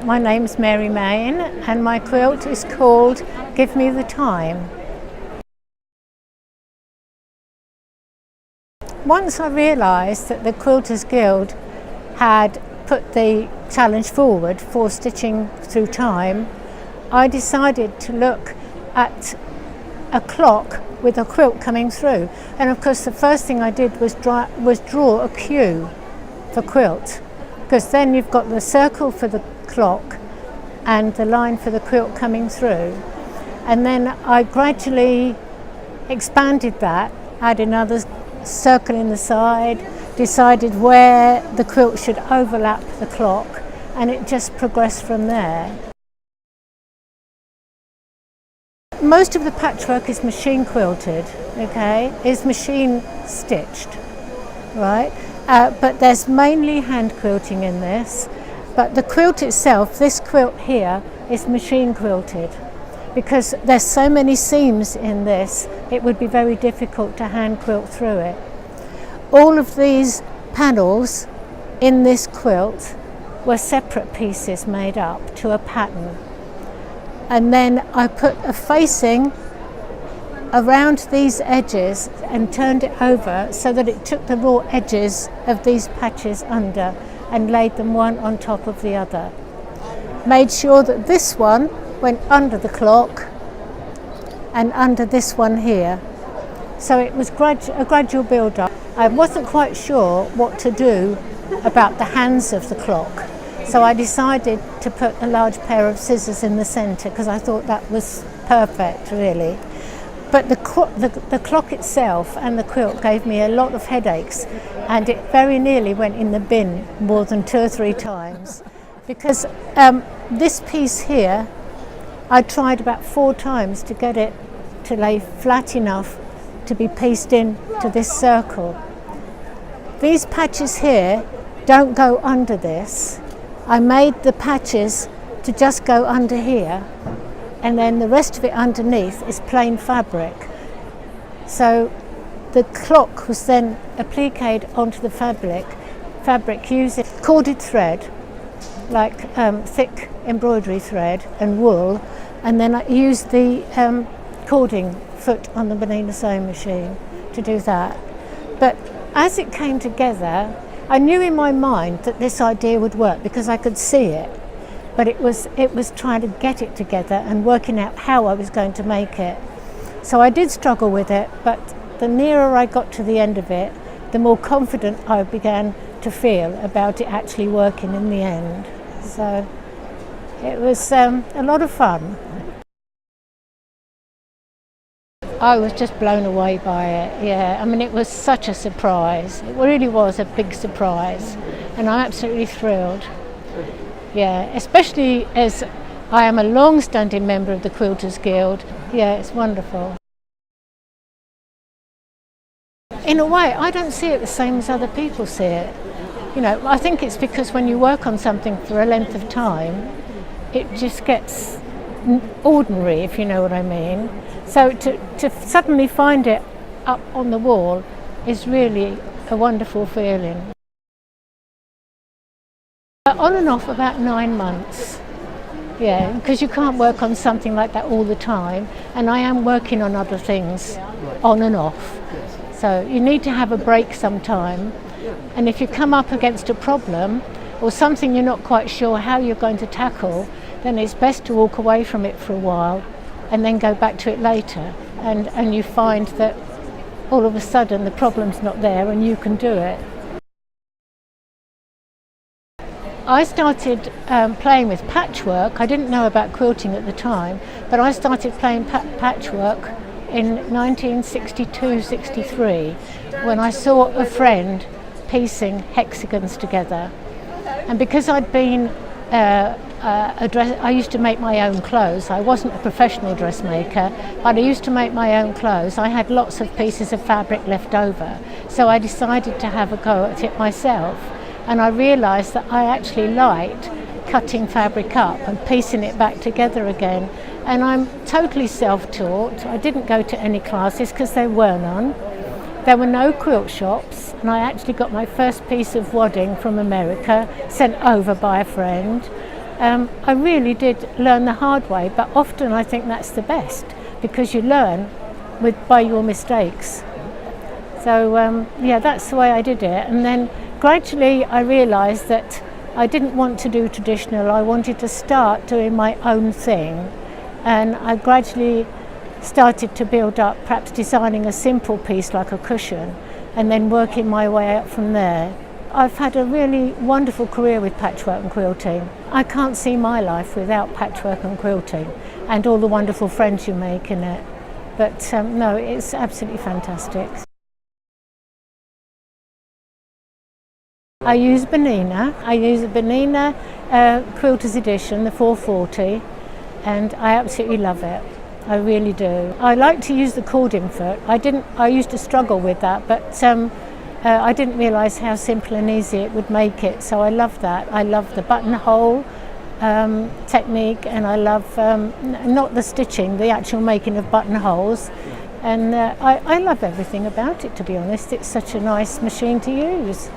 My name's Mary Mayne and my quilt is called Give Me the Time. Once I realised that the Quilters Guild had put the challenge forward for stitching through time, I decided to look at a clock with a quilt coming through. And of course the first thing I did was draw a queue for quilt, because then you've got the circle for the clock and the line for the quilt coming through. And then I gradually expanded that, added another circle in the side, decided where the quilt should overlap the clock, and it just progressed from there. Most of the patchwork is machine quilted, okay? It's machine stitched, right? But there's mainly hand quilting in this. But the quilt itself, this quilt here, is machine quilted. Because there's so many seams in this, it would be very difficult to hand quilt through it. All of these panels in this quilt were separate pieces made up to a pattern. And then I put a facing around these edges and turned it over so that it took the raw edges of these patches under and laid them one on top of the other. Made sure that this one went under the clock and under this one here. So it was a gradual build-up. I wasn't quite sure what to do about the hands of the clock. So I decided to put a large pair of scissors in the centre because I thought that was perfect, really. But the clock itself and the quilt gave me a lot of headaches, and it very nearly went in the bin more than 2 or 3 times. Because this piece here, I tried about 4 times to get it to lay flat enough to be pieced in to this circle. These patches here don't go under this. I made the patches to just go under here, and then the rest of it underneath is plain fabric. So the clock was then appliqued onto the fabric using corded thread, like thick embroidery thread and wool, and then I used the cording foot on the Bernina sewing machine to do that. But as it came together, I knew in my mind that this idea would work because I could see it, but it was trying to get it together and working out how I was going to make it. So I did struggle with it, but the nearer I got to the end of it, the more confident I began to feel about it actually working in the end. So it was a lot of fun. I was just blown away by it, yeah. I mean, it was such a surprise. It really was a big surprise, and I'm absolutely thrilled. Yeah, especially as I am a long-standing member of the Quilters Guild. Yeah, it's wonderful. In a way, I don't see it the same as other people see it. You know, I think it's because when you work on something for a length of time, it just gets ordinary, if you know what I mean. So to suddenly find it up on the wall is really a wonderful feeling. On and off about 9 months, yeah, because you can't work on something like that all the time, and I am working on other things on and off. So you need to have a break sometime, and if you come up against a problem or something you're not quite sure how you're going to tackle, then it's best to walk away from it for a while and then go back to it later, and you find that all of a sudden the problem's not there and you can do it. I started playing with patchwork. I didn't know about quilting at the time, but I started playing patchwork in 1962-63 when I saw a friend piecing hexagons together. And because I'd been I used to make my own clothes. I wasn't a professional dressmaker, but I used to make my own clothes. I had lots of pieces of fabric left over, so I decided to have a go at it myself. And I realised that I actually liked cutting fabric up and piecing it back together again. And I'm totally self-taught. I didn't go to any classes because there were none. There were no quilt shops, and I actually got my first piece of wadding from America, sent over by a friend. I really did learn the hard way, but often I think that's the best, because you learn by your mistakes. So yeah, that's the way I did it. And then gradually I realised that I didn't want to do traditional. I wanted to start doing my own thing, and I gradually started to build up, perhaps designing a simple piece like a cushion and then working my way up from there. I've had a really wonderful career with patchwork and quilting. I can't see my life without patchwork and quilting and all the wonderful friends you make in it. But no, it's absolutely fantastic. I use Bernina. I use a Bernina Quilters edition, the 440, and I absolutely love it. I really do. I like to use the cording foot. I used to struggle with that, but I didn't realise how simple and easy it would make it, so I love that. I love the buttonhole technique, and I love not the stitching, the actual making of buttonholes. And I love everything about it, to be honest. It's such a nice machine to use.